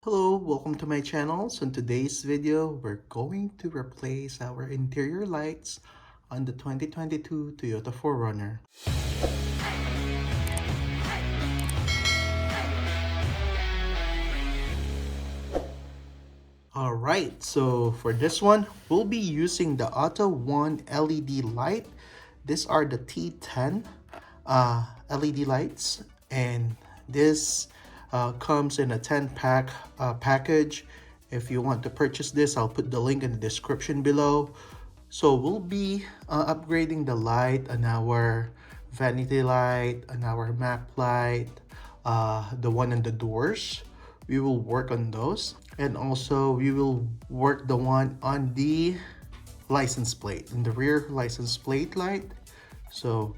Hello, welcome to my channel. So in today's video, we're going to replace our interior lights on the 2022 Toyota 4Runner. Alright, so for this one, we'll be using the Autoone LED light. These are the T10 LED lights, and this comes in a 10-pack package. If you want to purchase this, I'll put the link in the description below. So we'll be upgrading the light on our vanity light, on our map light, the one on the doors. We will work on those, and also we will work the one on the license plate, in the rear license plate light. So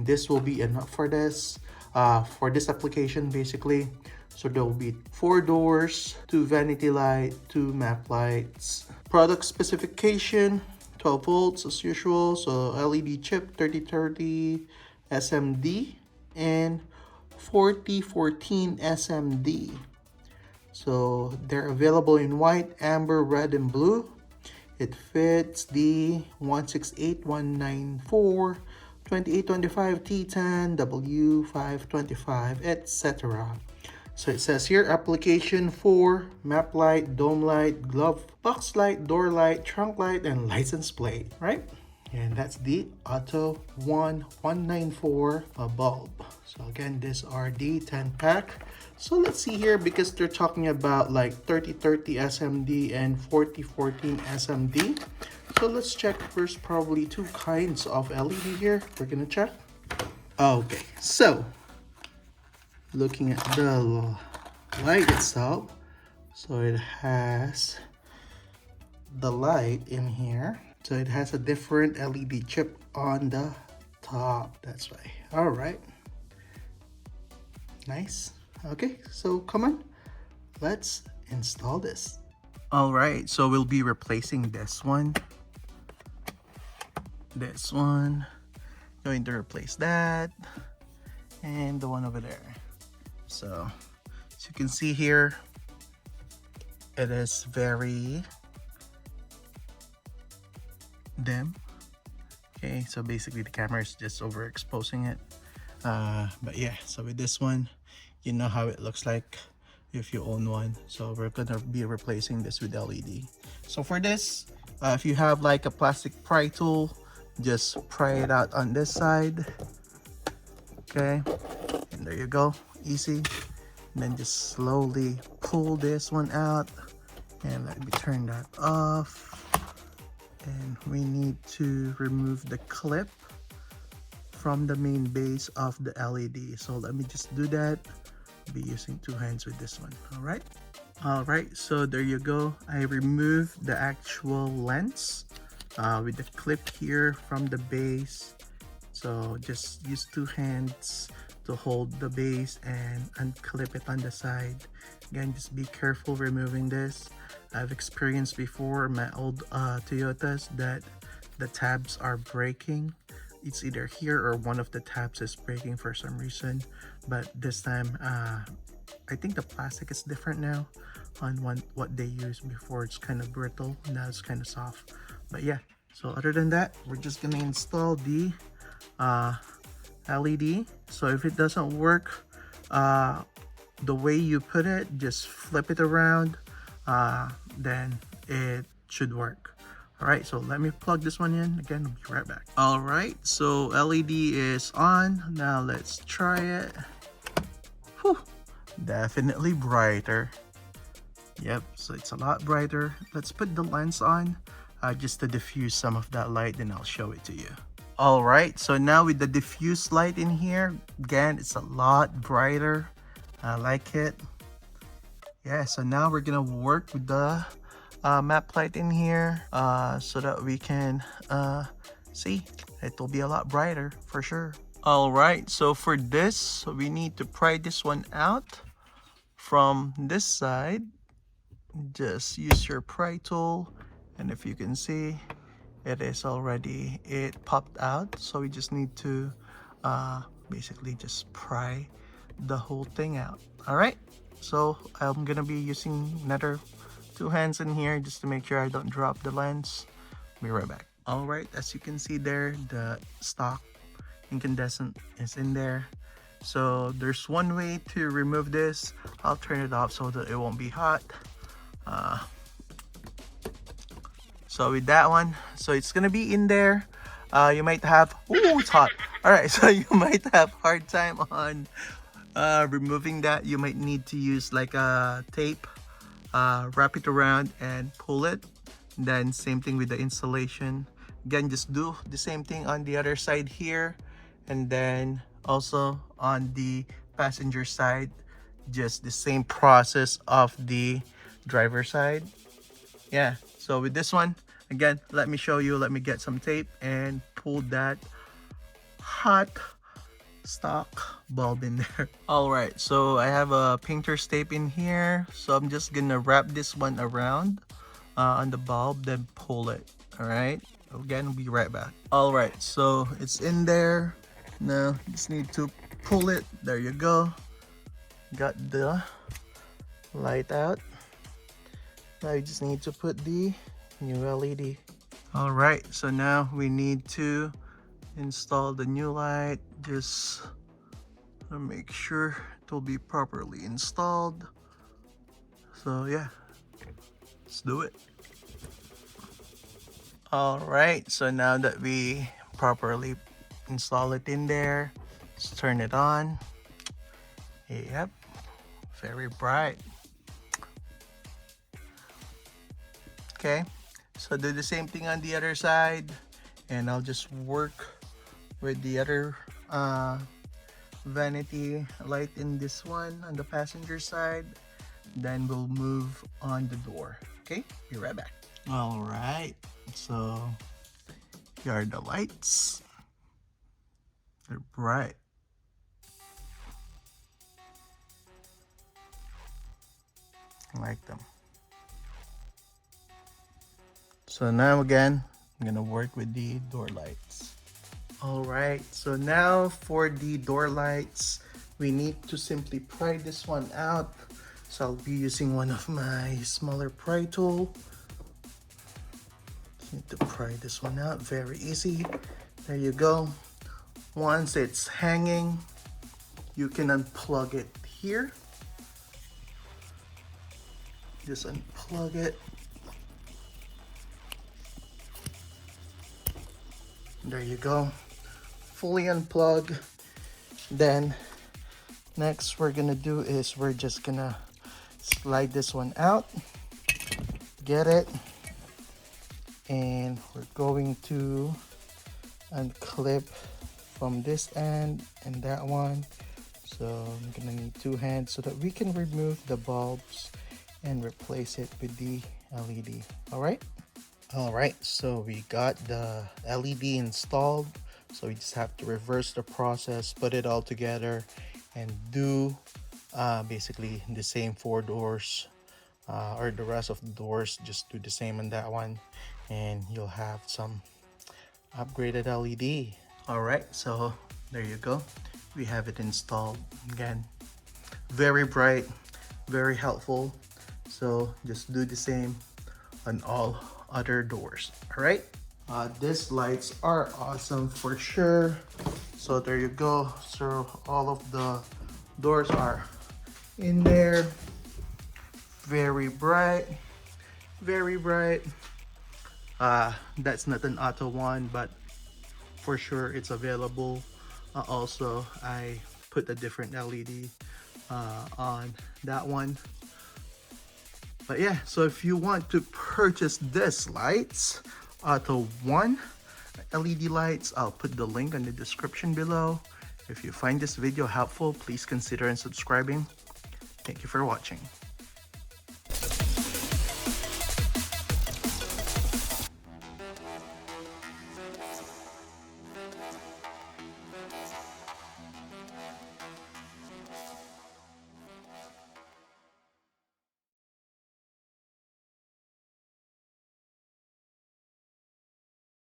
this will be enough for this application basically. So there will be 4 doors, 2 vanity light, 2 map lights. Product specification: 12 volts as usual, so LED chip 3030 SMD and 4014 SMD. So they're available in white, amber, red, and blue. It fits the 168194, 2825 T10, W525, etc. So it says here, application for map light, dome light, glove box light, door light, trunk light, and license plate, right? And that's the Autoone 194 bulb. So again, these are the 10 pack. So let's see here, because they're talking about like 3030 SMD and 4014 SMD. So let's check. There's probably 2 kinds of LED here. We're gonna check. Okay, so looking at the light itself, so it has the light in here. So it has a different LED chip on the top. That's why. All right. Nice. Okay, so come on. Let's install this. All right, so we'll be replacing this one. This one. Going to replace that. And the one over there. So, as you can see here, it is very dim. Okay, so basically the camera is just overexposing it. But yeah, so with this one, you know how it looks like if you own one. So we're gonna be replacing this with LED. So for this, if you have like a plastic pry tool, just pry it out on this side. Okay, and there you go, easy. And then just slowly pull this one out, and let me turn that off. And we need to remove the clip from the main base of the LED. So let me just do that. I'll be using 2 hands with this one. All right, so there you go. I removed the actual lens with the clip here from the base. So just use 2 hands to hold the base and unclip it on the side. Again, just be careful removing this. I've experienced before my old Toyotas that the tabs are breaking. It's either here or one of the tabs is breaking for some reason. But this time, I think the plastic is different now on what they used before. It's kind of brittle, now it's kind of soft. But yeah, so other than that, we're just gonna install the LED. So if it doesn't work the way you put it, just flip it around, then it should work. All right, so let me plug this one in again. I'll be right back. All right, so LED is on. Now let's try it. Whew, definitely brighter. Yep, so it's a lot brighter. Let's put the lens on just to diffuse some of that light, and I'll show it to you. All right, so now with the diffuse light in here, again, it's a lot brighter. I like it. Yeah, so now we're gonna work with the map light in here so that we can see. It will be a lot brighter for sure. All right, so for this, we need to pry this one out from this side. Just use your pry tool, and if you can see, it popped out. So we just need to basically just pry the whole thing out. All right, So I'm gonna be using another 2 hands in here just to make sure I don't drop the lens. Be right back. All right, as you can see there, the stock incandescent is in there. So there's one way to remove this. I'll turn it off so that it won't be hot. So with that one, so it's gonna be in there. You might have, oh, it's hot. All right, so you might have hard time on removing that. You might need to use like a tape, wrap it around and pull it. Then same thing with the installation. Again, just do the same thing on the other side here, and then also on the passenger side, just the same process of the driver side. Yeah, so with this one, again, let me show you. Let me get some tape and pull that hot stock bulb in there. All right, so I have a painter's tape in here, so I'm just gonna wrap this one around on the bulb, then pull it. All right, again, we'll be right back. All right, so it's in there. Now just need to pull it. There you go. Got the light out. Now you just need to put the new LED. All right, so now we need to install the new light. Just to make sure it will be properly installed. So yeah, let's do it. All right, so now that we properly install it in there, let's turn it on. Yep, very bright. Okay, so do the same thing on the other side, and I'll just work with the other vanity light in this one on the passenger side. Then we'll move on the door. Okay, be right back. All right, so here are the lights. They're bright. I like them. So now again, I'm gonna work with the door lights. All right, so now for the door lights, we need to simply pry this one out. So I'll be using one of my smaller pry tool. Need to pry this one out, very easy. There you go. Once it's hanging, you can unplug it here. Just unplug it. There you go. Fully unplug. Then next we're gonna do is we're just gonna slide this one out. Get it. And we're going to unclip from this end and that one. So I'm gonna need 2 hands so that we can remove the bulbs and replace it with the LED. All right, so we got the LED installed. So we just have to reverse the process, put it all together, and do basically the same 4 doors or the rest of the doors. Just do the same on that one, and you'll have some upgraded LED. All right, so there you go. We have it installed. Again, very bright, very helpful. So just do the same on all other doors. All right, these lights are awesome for sure. So there you go. So all of the doors are in there. Very bright, very bright. That's not an Autoone, but for sure it's available. Also, I put a different LED on that one. But yeah, so if you want to purchase this lights, Autoone LED lights, I'll put the link in the description below. If you find this video helpful, please consider subscribing. Thank you for watching.